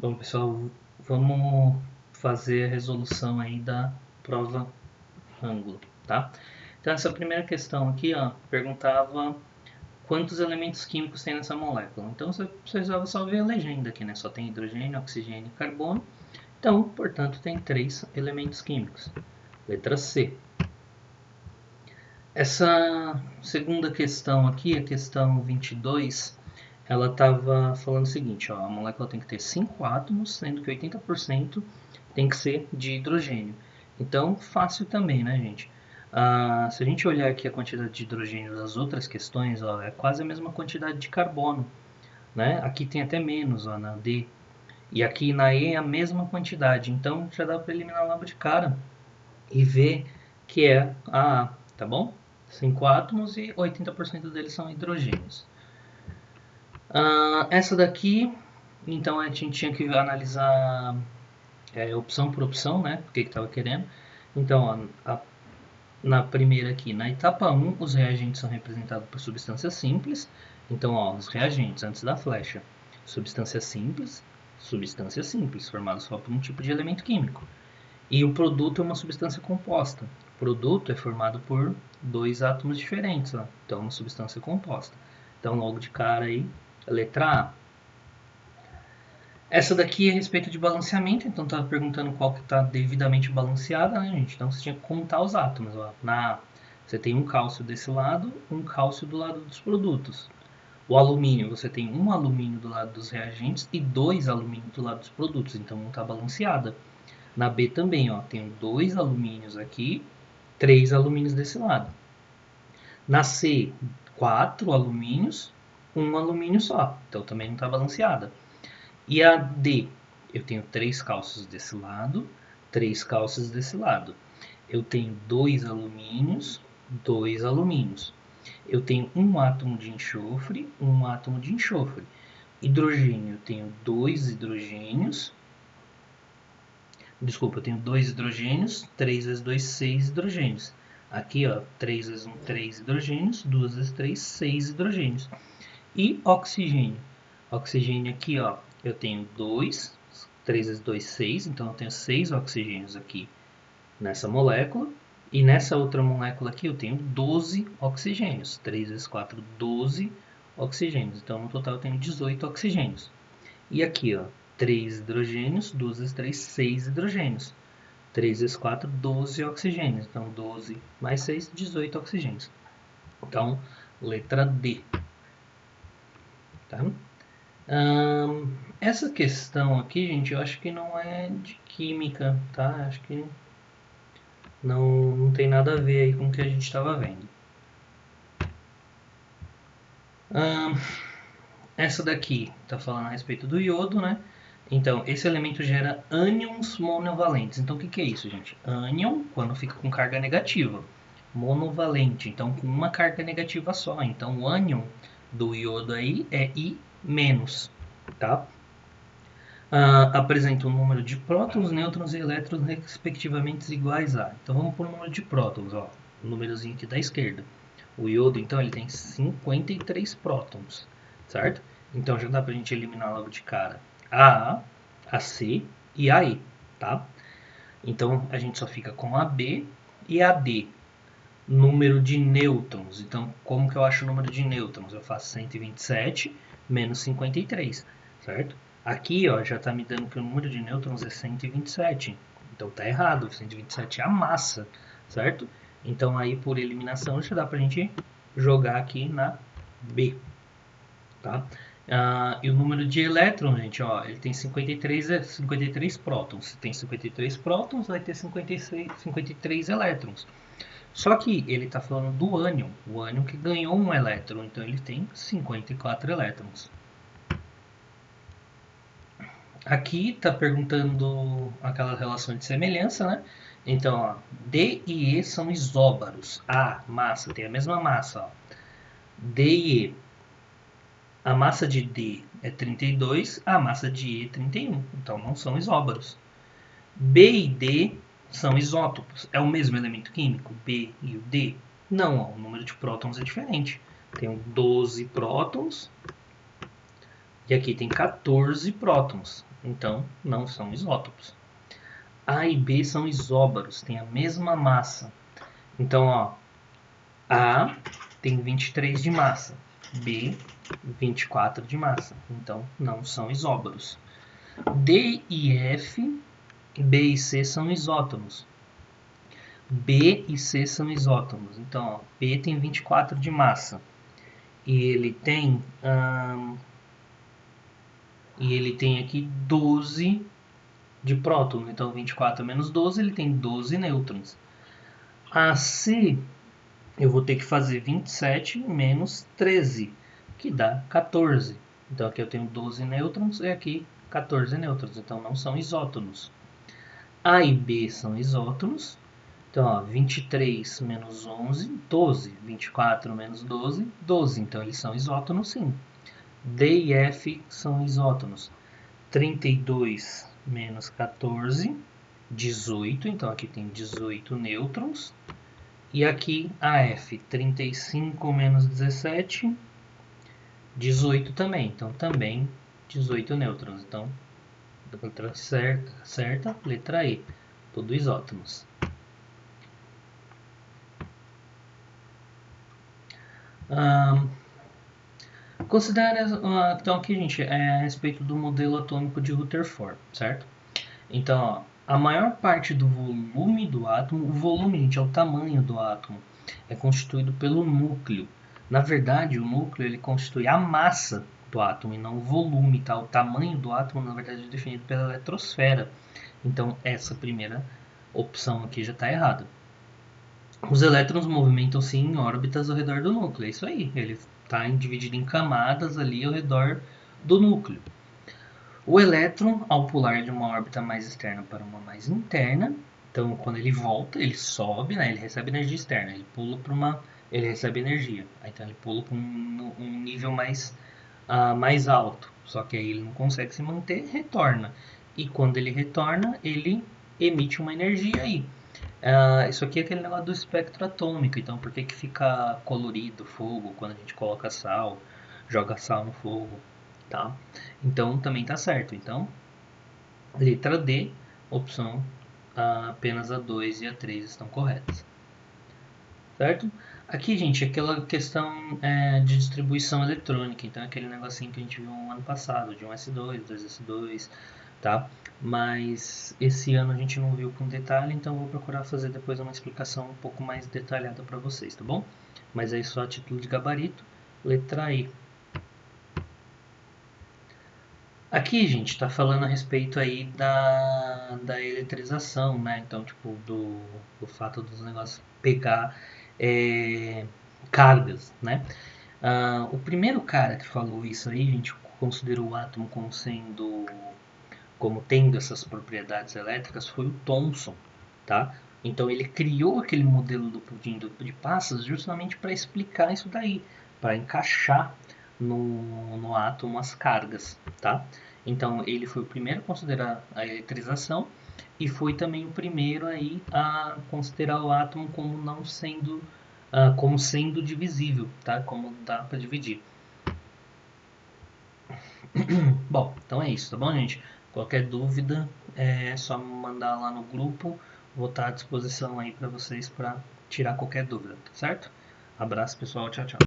Bom, pessoal, vamos fazer a resolução aí da prova ângulo, tá? Então, essa primeira questão aqui, ó, perguntava quantos elementos químicos tem nessa molécula. Então, você precisava só ver a legenda aqui, né? Só tem hidrogênio, oxigênio e carbono. Então, portanto, tem 3 elementos químicos. Letra C. Essa segunda questão aqui, a questão 22, ela estava falando o seguinte, ó, a molécula tem que ter 5 átomos, sendo que 80% tem que ser de hidrogênio. Então, fácil também, né, gente? Se a gente olhar aqui a quantidade de hidrogênio das outras questões, ó, é quase a mesma quantidade de carbono, né? Aqui tem até menos, ó, na D. E aqui na E é a mesma quantidade. Então, já dá para eliminar logo de cara e ver que é a A, tá bom? 5 átomos e 80% deles são hidrogênios. Essa daqui, então a gente tinha que analisar opção por opção, né? O que estava querendo. Então, na primeira aqui, na etapa 1, os reagentes são representados por substâncias simples. Então, ó, os reagentes antes da flecha. Substância simples, formada só por um tipo de elemento químico. E o produto é uma substância composta. O produto é formado por 2 átomos diferentes, ó. Então, uma substância composta. Então, logo de cara aí, a letra A. Essa daqui é a respeito de balanceamento, então estava perguntando qual que está devidamente balanceada, né, gente? Então você tinha que contar os átomos. Ó. Na A, você tem um cálcio desse lado, um cálcio do lado dos produtos. O alumínio, você tem um alumínio do lado dos reagentes e 2 alumínios do lado dos produtos, então não está balanceada. Na B também, ó, tenho 2 alumínios aqui, 3 alumínios desse lado. Na C, 4 alumínios, um alumínio só, então também não está balanceada. E a D, eu tenho 3 cálcios desse lado, 3 cálcios desse lado. Eu tenho 2 alumínios, 2 alumínios. Eu tenho um átomo de enxofre, um átomo de enxofre. Hidrogênio, eu tenho 2 hidrogênios. Desculpa, eu tenho 2 hidrogênios, 3 vezes 2, 6 hidrogênios. Aqui, ó, 3 vezes 1, 3 hidrogênios, 2 vezes 3, 6 hidrogênios. E oxigênio. Oxigênio aqui, ó, eu tenho 2, 3 vezes 2, 6, então eu tenho 6 oxigênios aqui nessa molécula. E nessa outra molécula aqui eu tenho 12 oxigênios. 3 vezes 4, 12 oxigênios. Então no total eu tenho 18 oxigênios. E aqui, ó, 3 hidrogênios, 2 vezes 3, 6 hidrogênios. 3 vezes 4, 12 oxigênios. Então 12 mais 6, 18 oxigênios. Então, letra D. Tá? Essa questão aqui, gente, eu acho que não é de química, tá? Acho que não tem nada a ver aí com o que a gente estava vendo. Essa daqui está falando a respeito do iodo, né? Então, esse elemento gera ânions monovalentes. Então, o que é isso, gente? Ânion, quando fica com carga negativa. Monovalente, então com uma carga negativa só. Então, o ânion do iodo aí é I-, tá? Apresenta um número de prótons, nêutrons e elétrons respectivamente iguais a. Então vamos por o número de prótons, ó, o númerozinho aqui da esquerda. O iodo, então, ele tem 53 prótons, certo? Então já dá pra gente eliminar logo de cara a A, a C e a E, tá? Então a gente só fica com a B e a D. Número de nêutrons. Então, como que eu acho o número de nêutrons? Eu faço 127 menos 53, certo? Aqui, ó, já está me dando que o número de nêutrons é 127. Então tá errado, 127 é a massa, certo? Então aí por eliminação já dá pra gente jogar aqui na B, tá? E o número de elétrons, gente, ó, ele tem 53 prótons. Se tem 53 prótons, vai ter 53 elétrons. Só que ele está falando do ânion, o ânion que ganhou um elétron, então ele tem 54 elétrons. Aqui está perguntando aquela relação de semelhança, né? Então, ó, D e E são isóbaros. A, massa, tem a mesma massa. Ó. D e E. A massa de D é 32, a massa de E é 31. Então, não são isóbaros. B e D são isótopos. É o mesmo elemento químico, B e o D? Não, ó, o número de prótons é diferente. Tem 12 prótons e aqui tem 14 prótons. então não são isótopos. A e B são isóbaros, têm a mesma massa. Então, ó, A tem 23 de massa, B 24 de massa, então não são isóbaros. D e F, B e C são isótomos. B e C são isótomos. Então, ó, B tem 24 de massa e ele tem aqui 12 de prótons. Então, 24 menos 12, ele tem 12 nêutrons. A C, eu vou ter que fazer 27 menos 13, que dá 14. Então, aqui eu tenho 12 nêutrons e aqui 14 nêutrons. Então, não são isótonos. A e B são isótonos. Então, ó, 23 menos 11, 12. 24 menos 12, 12. Então, eles são isótonos, sim. D e F são isótonos. 32 menos 14, 18. Então, aqui tem 18 nêutrons. E aqui a F, 35 menos 17, 18 também. Então, também 18 nêutrons. Então, letra certa, letra E. Tudo isótonos. Considere, então aqui, gente, é a respeito do modelo atômico de Rutherford, certo? Então, ó, a maior parte do volume do átomo, o volume, gente, é o tamanho do átomo, é constituído pelo núcleo. Na verdade, o núcleo ele constitui a massa do átomo e não o volume, tá? O tamanho do átomo, na verdade, é definido pela eletrosfera. Então, essa primeira opção aqui já está errada. Os elétrons movimentam-se em órbitas ao redor do núcleo, é isso aí. Ele está dividido em camadas ali ao redor do núcleo. O elétron, ao pular de uma órbita mais externa para uma mais interna, então quando ele volta, ele sobe, né? Ele recebe energia externa, ele pula para ele recebe energia, então ele pula para um nível mais alto. Só que aí ele não consegue se manter, retorna. E quando ele retorna, ele emite uma energia aí. Isso aqui é aquele negócio do espectro atômico, então por que fica colorido o fogo quando a gente coloca sal, joga sal no fogo, tá? Então também tá certo. Então, letra D, opção apenas a 2 e a 3 estão corretas. Certo? Aqui, gente, aquela questão de distribuição eletrônica, então aquele negocinho que a gente viu no ano passado, de 1s2, 2s2, tá? Mas esse ano a gente não viu com detalhe, então vou procurar fazer depois uma explicação um pouco mais detalhada para vocês, tá bom? Mas aí só a título de gabarito, letra E. Aqui, gente, está falando a respeito aí da eletrização, né? Então, tipo, do fato dos negócios pegar cargas, né? O primeiro cara que falou isso aí, a gente considerou o átomo como tendo essas propriedades elétricas, foi o Thomson, tá? Então ele criou aquele modelo do pudim de passas justamente para explicar isso daí, para encaixar no átomo as cargas, tá? Então ele foi o primeiro a considerar a eletrização e foi também o primeiro aí a considerar o átomo como não sendo como sendo divisível, tá? Como dá para dividir. Bom, então é isso, tá bom, gente? Qualquer dúvida é só me mandar lá no grupo. Vou estar à disposição aí para vocês para tirar qualquer dúvida, tá certo? Abraço, pessoal. Tchau, tchau.